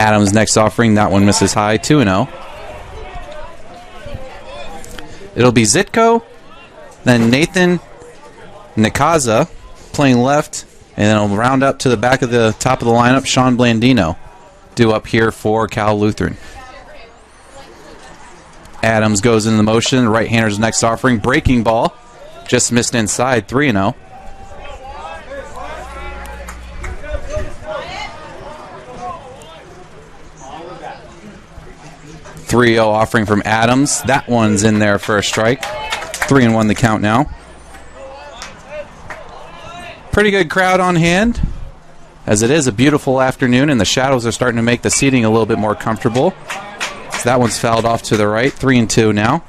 Adams next offering. That one misses high, 2-0. It'll be Zitko, then Nathan Nakaza playing left, and then it'll round up to the back of the top of the lineup, Sean Blandino, due up here for Cal Lutheran. Adams goes into the motion. Right-hander's next offering. Breaking ball. Just missed inside. 3-0. .30 offering from Adams. That one's in there for a strike. 3-1 the count now. Pretty good crowd on hand, as it is a beautiful afternoon and the shadows are starting to make the seating a little bit more comfortable. So that one's fouled off to the right. 3-2 now.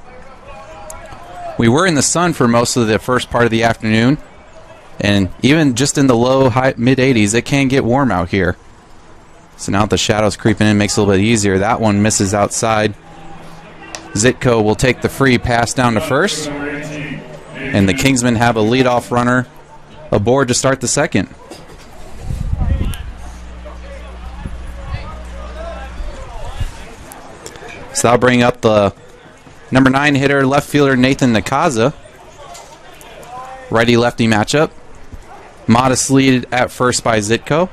We were in the sun for most of the first part of the afternoon, and even just in the low, high, mid-80s, it can get warm out here. So now the shadows creeping in makes it a little bit easier. That one misses outside. Zitko will take the free pass down to first, and the Kingsmen have a leadoff runner aboard to start the second. So that'll bring up the number 9 hitter, left fielder Nathan Nakaza. Righty-lefty matchup. Modest lead at first by Zitko.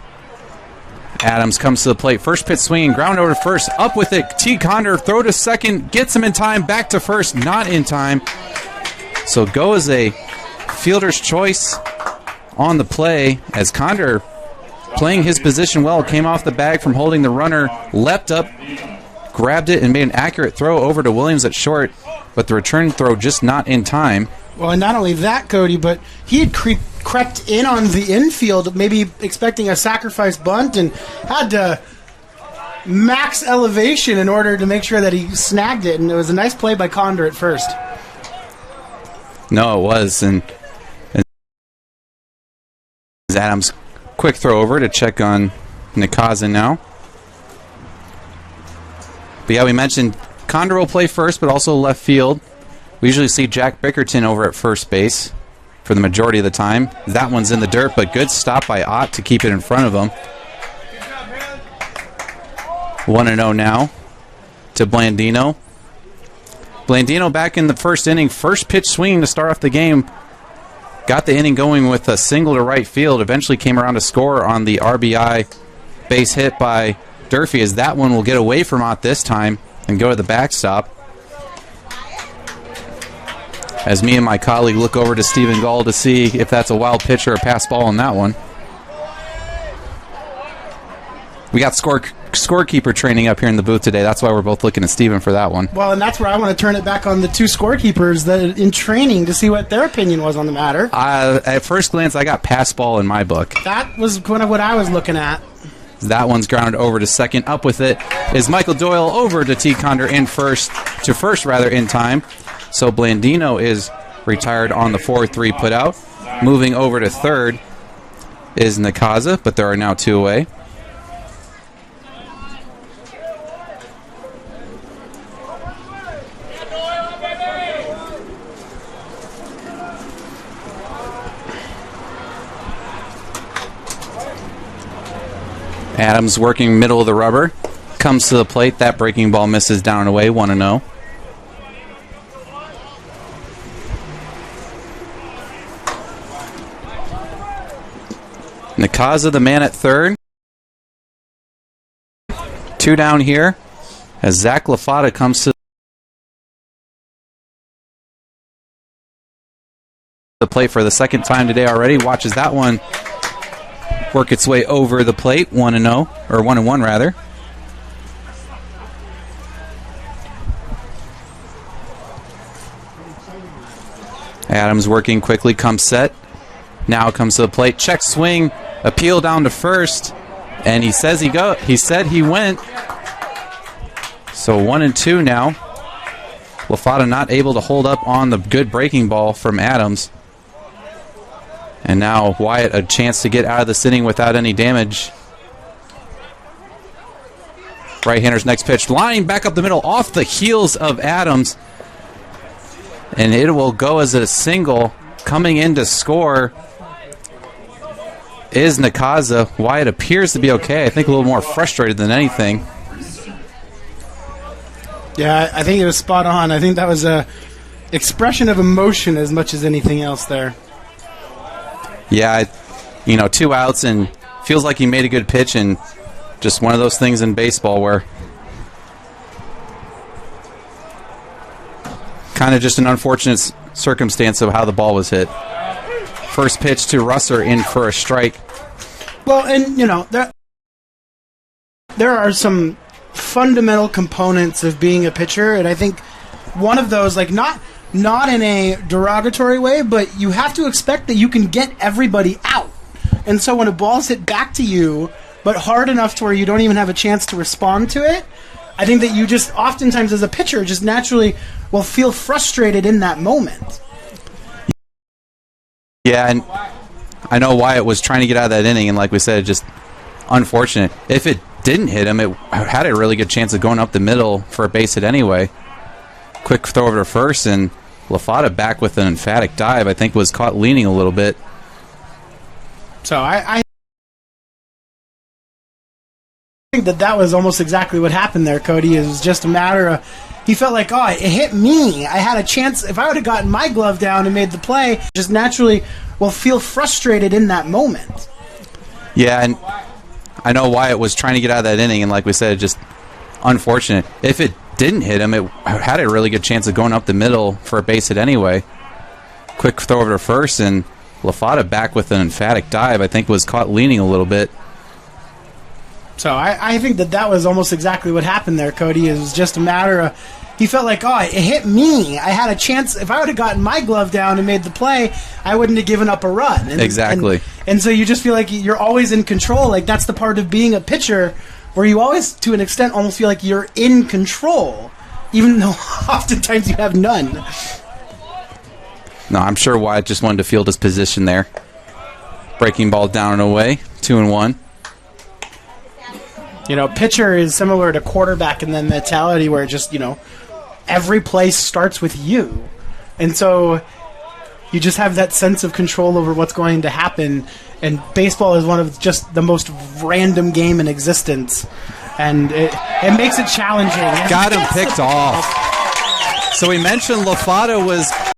Adams comes to the plate. First pitch swinging, ground over to first. Up with it. T. Condor, throw to second. Gets him in time. Back to first. Not in time. So go as a fielder's choice on the play, as Condor, playing his position well, came off the bag from holding the runner, leapt up, grabbed it, and made an accurate throw over to Williams at short, but the return throw just not in time. Well, and not only that, Cody, but he had crept in on the infield, maybe expecting a sacrifice bunt, and had to max elevation in order to make sure that he snagged it, and it was a nice play by Condor at first. No, it was, and Adams quick throw over to check on Nakaza now. But yeah, we mentioned Condor will play first, but also left field. We usually see Jack Bickerton over at first base for the majority of the time. That one's in the dirt, but good stop by Ott to keep it in front of him. 1-0 now to Blandino. Blandino back in the first inning. First pitch swinging to start off the game. Got the inning going with a single to right field. Eventually came around to score on the RBI base hit by Durfee, as that one will get away from Ott this time and go to the backstop. As me and my colleague look over to Stephen Gall to see if that's a wild pitch or a pass ball on that one. We got scorekeeper training up here in the booth today. That's why we're both looking at Stephen for that one. Well, and that's where I want to turn it back on the two scorekeepers that in training to see what their opinion was on the matter. At first glance, I got pass ball in my book. That was kind of what I was looking at. That one's grounded over to second. Up with it is Michael Doyle over to T. Condor in first in time. So Blandino is retired on the 4-3 putout. Moving over to third is Nakaza, but there are now two away. Adams working middle of the rubber. Comes to the plate. That breaking ball misses down and away. 1-0. Nakaza, the man at third. Two down here as Zach LaFata comes to the plate for the second time today already. Watches that one work its way over the plate. 1-0, or 1-1 rather. Adams working quickly, comes set. Now comes to the plate. Check swing, appeal down to first, and he says he said he went. So 1-2 now. LaFata not able to hold up on the good breaking ball from Adams. And now Wyatt a chance to get out of this inning without any damage. Right-hander's next pitch. Line back up the middle off the heels of Adams. And it will go as a single. Coming in to score is Nakaza. Wyatt appears to be okay. I think a little more frustrated than anything. Yeah, I think it was spot on. I think that was a expression of emotion as much as anything else there. Yeah, 2 outs and feels like he made a good pitch, and just one of those things in baseball where kind of just an unfortunate circumstance of how the ball was hit. First pitch to Russer in for a strike. Well, and, there are some fundamental components of being a pitcher, and I think one of those, like, not in a derogatory way, but you have to expect that you can get everybody out. And so when a ball's hit back to you, but hard enough to where you don't even have a chance to respond to it, I think that you just oftentimes as a pitcher just naturally will feel frustrated in that moment. Yeah, and I know Wyatt was trying to get out of that inning, and like we said, just unfortunate. If it didn't hit him, it had a really good chance of going up the middle for a base hit anyway. Quick throw over to first, and LaFada back with an emphatic dive. I think was caught leaning a little bit. So I think that was almost exactly what happened there, Cody. It was just a matter of he felt like, oh, it hit me. I had a chance. If I would have gotten my glove down and made the play, just naturally will feel frustrated in that moment. Yeah, and I know Wyatt was trying to get out of that inning, and like we said, just unfortunate. If it didn't hit him, it had a really good chance of going up the middle for a base hit anyway. Quick throw over to first, and LaFada back with an emphatic dive. I think was caught leaning a little bit. So I think that was almost exactly what happened there, Cody. It was just a matter of he felt like, oh, it hit me. I had a chance. If I would have gotten my glove down and made the play, I wouldn't have given up a run. Exactly. And so you just feel like you're always in control. Like that's the part of being a pitcher where you always, to an extent, almost feel like you're in control, even though oftentimes you have none. No, I'm sure Wyatt just wanted to field his position there. Breaking ball down and away, 2-1. Pitcher is similar to quarterback in the mentality where just, every play starts with you. And so you just have that sense of control over what's going to happen. And baseball is one of just the most random game in existence. And it makes it challenging. Got him picked off. So we mentioned LaFada was